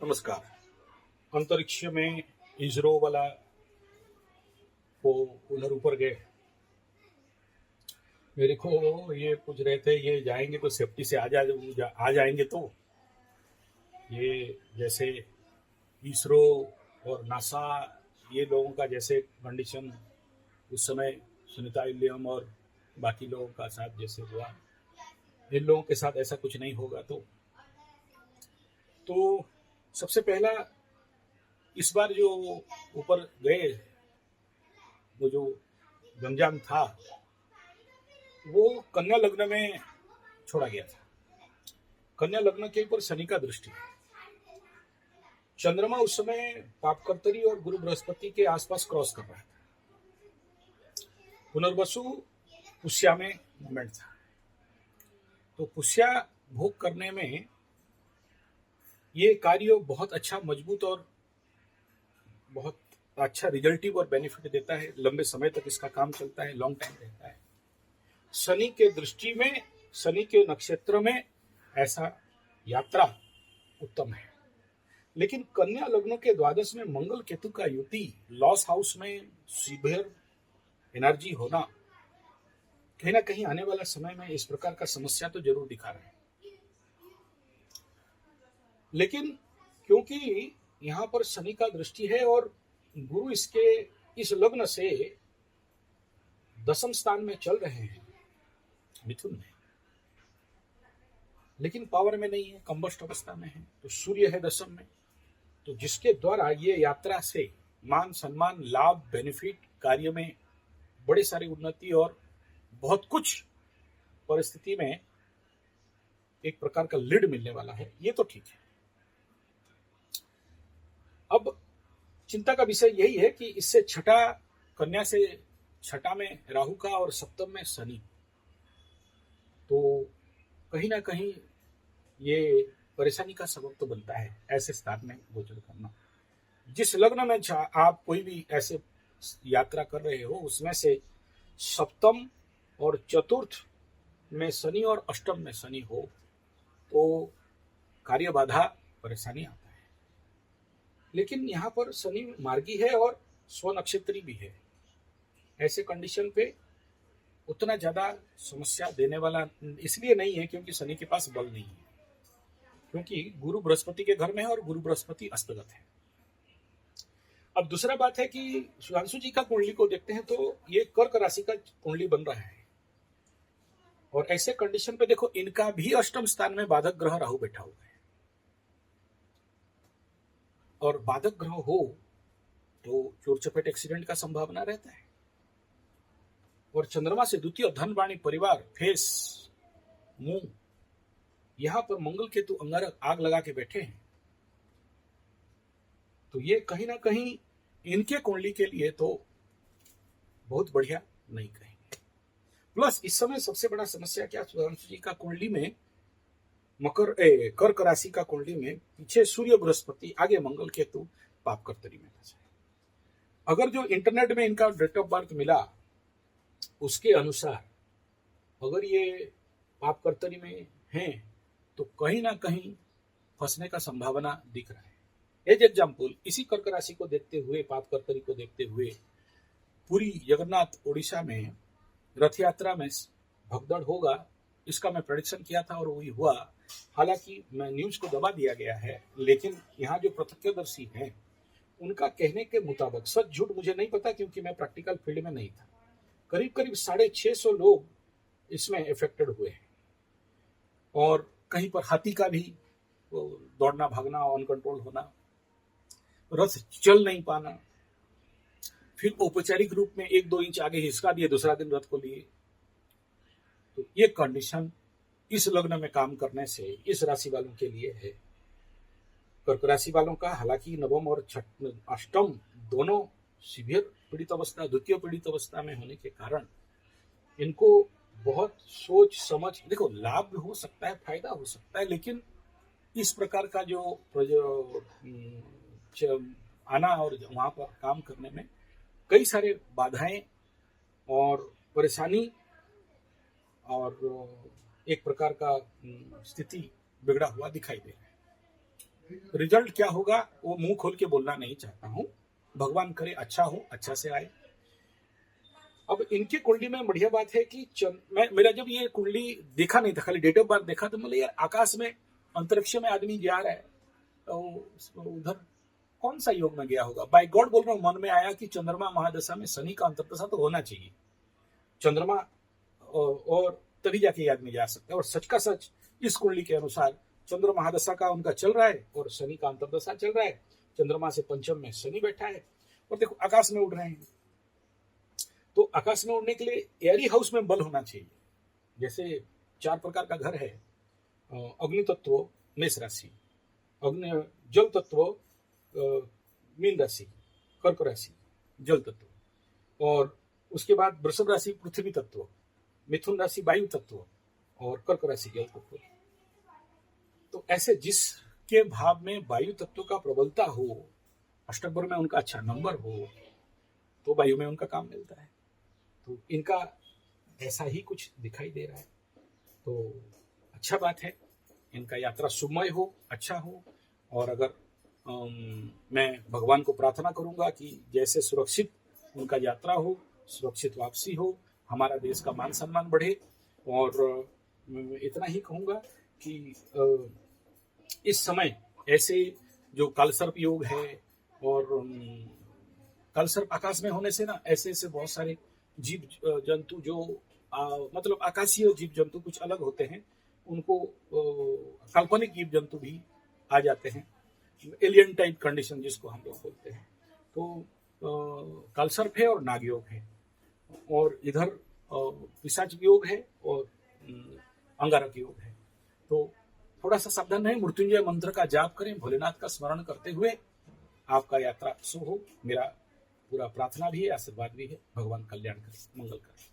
नमस्कार। अंतरिक्ष में इसरो वाला वो उधर ऊपर गए। मेरे को ये पूछ रहे थे, ये जाएंगे तो सेफ्टी से आ जाएंगे तो ये जैसे इसरो और नासा, ये लोगों का जैसे कंडीशन उस समय सुनीता विलियम और बाकी लोगों का साथ जैसे हुआ, इन लोगों के साथ ऐसा कुछ नहीं होगा। तो सबसे पहला, इस बार जो ऊपर गए, वो जो गंजाम था वो कन्या लग्न में छोड़ा गया था। कन्या लग्न के ऊपर शनि का दृष्टि है। चंद्रमा उस समय पापकर्तरी और गुरु बृहस्पति के आसपास क्रॉस कर रहा था। पुनर्वसु पुष्या में मोमेंट था, तो पुष्या भोग करने में ये कार्य बहुत अच्छा, मजबूत और बहुत अच्छा रिजल्टिव और बेनिफिट देता है। लंबे समय तक इसका काम चलता है, लॉन्ग टाइम रहता है। शनि के दृष्टि में, शनि के नक्षत्र में ऐसा यात्रा उत्तम है। लेकिन कन्या लग्न के द्वादश में मंगल केतु का युति, लॉस हाउस में सीवियर एनर्जी होना, कहीं ना कहीं आने वाला समय में इस प्रकार का समस्या तो जरूर दिखा रहे हैं। लेकिन क्योंकि यहाँ पर शनि का दृष्टि है और गुरु इसके इस लग्न से दशम स्थान में चल रहे हैं, मिथुन में, लेकिन पावर में नहीं है, कंबस्ट अवस्था में है, तो सूर्य है दशम में, तो जिसके द्वारा ये यात्रा से मान सम्मान, लाभ, बेनिफिट, कार्य में बड़े सारी उन्नति और बहुत कुछ परिस्थिति में एक प्रकार का लीड मिलने वाला है, ये तो ठीक है। अब चिंता का विषय यही है कि इससे छठा, कन्या से छठा में राहु का और सप्तम में शनि, तो कहीं ना कहीं ये परेशानी का सबब तो बनता है ऐसे स्थान में गोचर करना। जिस लग्न में आप कोई भी ऐसे यात्रा कर रहे हो, उसमें से सप्तम और चतुर्थ में शनि और अष्टम में शनि हो तो कार्य बाधा, परेशानी आता है। लेकिन यहाँ पर शनि मार्गी है और स्व नक्षत्री भी है। ऐसे कंडीशन पे उतना ज्यादा समस्या देने वाला इसलिए नहीं है क्योंकि शनि के पास बल नहीं है, क्योंकि गुरु बृहस्पति के घर में है और गुरु बृहस्पति अस्तगत है। अब दूसरा बात है कि सुधांशु जी का कुंडली को देखते हैं तो ये कर्क राशि का कुंडली बन रहा है, और ऐसे कंडीशन पे देखो, इनका भी अष्टम स्थान में बाधक ग्रह राहु बैठा हुआ है, और बाधक ग्रह हो तो चोर चपेट एक्सीडेंट का संभावना रहता है। और चंद्रमा से द्वितीय धन वाणी परिवार, फेस, मुंह, यहां पर मंगल केतु अंगारक आग लगा के बैठे हैं, तो ये कहीं ना कहीं इनके कुंडली के लिए तो बहुत बढ़िया नहीं कहेंगे। प्लस इस समय सबसे बड़ा समस्या क्या, सुधांशु जी का कुंडली में कर्क राशि का कुंडली में पीछे सूर्य बृहस्पति, आगे मंगल केतु पापकर्तरी में है। अगर जो इंटरनेट में इनका डेट ऑफ बर्थ मिला उसके अनुसार अगर ये पापकर्तरी में हैं तो कहीं ना कहीं फंसने का संभावना दिख रहा है। एज एग्जाम्पल, इसी कर्क राशि को देखते हुए, पापकर्तरी को देखते हुए, पूरी जगन्नाथ ओडिशा में रथ यात्रा में भगदड़ होगा, इसका मैं प्रेडिक्शन किया था और वही हुआ। हालांकि मैं न्यूज को दबा दिया गया है, लेकिन यहाँ जो प्रत्यक्षदर्शी हैं उनका कहने के मुताबिक, सच झूठ मुझे नहीं पता क्योंकि मैं प्रैक्टिकल फील्ड में नहीं था, करीब करीब 650 लोग इसमें इफेक्टेड हुए हैं, और कहीं पर हाथी का भी दौड़ना भागना, ऑन कंट्रोल होना, रथ चल नहीं पाना, फिर औपचारिक रूप में 1-2 इंच आगे हिसका दिए, दूसरा दिन रथ को लिए। तो ये कंडीशन इस लग्न में काम करने से इस राशि वालों के लिए है। कर्क राशि वालों का हालांकि नवम और अष्टम दोनों सीवियर पीड़ित अवस्था, द्वितीय पीड़ित अवस्था में होने के कारण इनको बहुत सोच समझ, देखो लाभ हो सकता है, फायदा हो सकता है, लेकिन इस प्रकार का जो आना और वहां पर काम करने में कई सारे बाधाएं और परेशानी और एक प्रकार का स्थिति बिगड़ा हुआ दिखाई दे रहा है। रिजल्ट क्या होगा वो मुंह खोल के बोलना नहीं चाहता हूं। भगवान करे अच्छा हो, अच्छा से आए। अब इनकी कुंडली में बढ़िया बात है कि मेरा जब ये कुंडली देखा नहीं था, खाली डेट ऑफ बर्थ देखा, तो मतलब यार आकाश में अंतरिक्ष में आदमी जा रहा है, तो उधर कौन सा योग में गया होगा। बाय गॉड बोल रहा हूँ, मन में आया कि चंद्रमा महादशा में शनि का अंतर्दशा तो होना चाहिए, चंद्रमा और तभी जाके ये आदमी जा सकता है। और सच का सच इस कुंडली के अनुसार चंद्र महादशा का उनका चल रहा है और शनि का अंतर्दशा चल रहा है। चंद्रमा से पंचम में शनि बैठा है और देखो आकाश में उड़ रहे हैं। तो आकाश में उड़ने के लिए एयरी हाउस में बल होना चाहिए। जैसे 4 प्रकार का घर है, अग्नि तत्व मेष राशि, अग्नि जल तत्व मीन राशि, कर्क राशि जल तत्व, और उसके बाद वृषभ राशि पृथ्वी तत्व, मिथुन राशि वायु तत्व और कर्क राशि जल तत्व। तो ऐसे जिसके भाव में वायु तत्व का प्रबलता हो, अष्टक में उनका अच्छा नंबर हो, तो वायु में उनका काम मिलता है। तो इनका ऐसा ही कुछ दिखाई दे रहा है, तो अच्छा बात है। इनका यात्रा सुमय हो, अच्छा हो। और अगर मैं भगवान को प्रार्थना करूंगा कि जैसे सुरक्षित उनका यात्रा हो, सुरक्षित वापसी हो, हमारा देश का मान सम्मान बढ़े। और इतना ही कहूंगा कि इस समय ऐसे जो कालसर्प योग है, और कालसर्प आकाश में होने से ना ऐसे ऐसे बहुत सारे जीव जंतु जो मतलब आकाशीय जीव जंतु कुछ अलग होते हैं, उनको काल्पनिक जीव जंतु भी आ जाते हैं, एलियन टाइप कंडीशन जिसको हम लोग बोलते हैं। तो कालसर्प है और नागयोग है, और इधर पिशाच योग है और अंगारक योग है। तो थोड़ा सा सावधान रहें, मृत्युंजय मंत्र का जाप करें, भोलेनाथ का स्मरण करते हुए आपका यात्रा शुभ हो। मेरा पूरा प्रार्थना भी है, आशीर्वाद भी है। भगवान कल्याण करे, मंगल करे।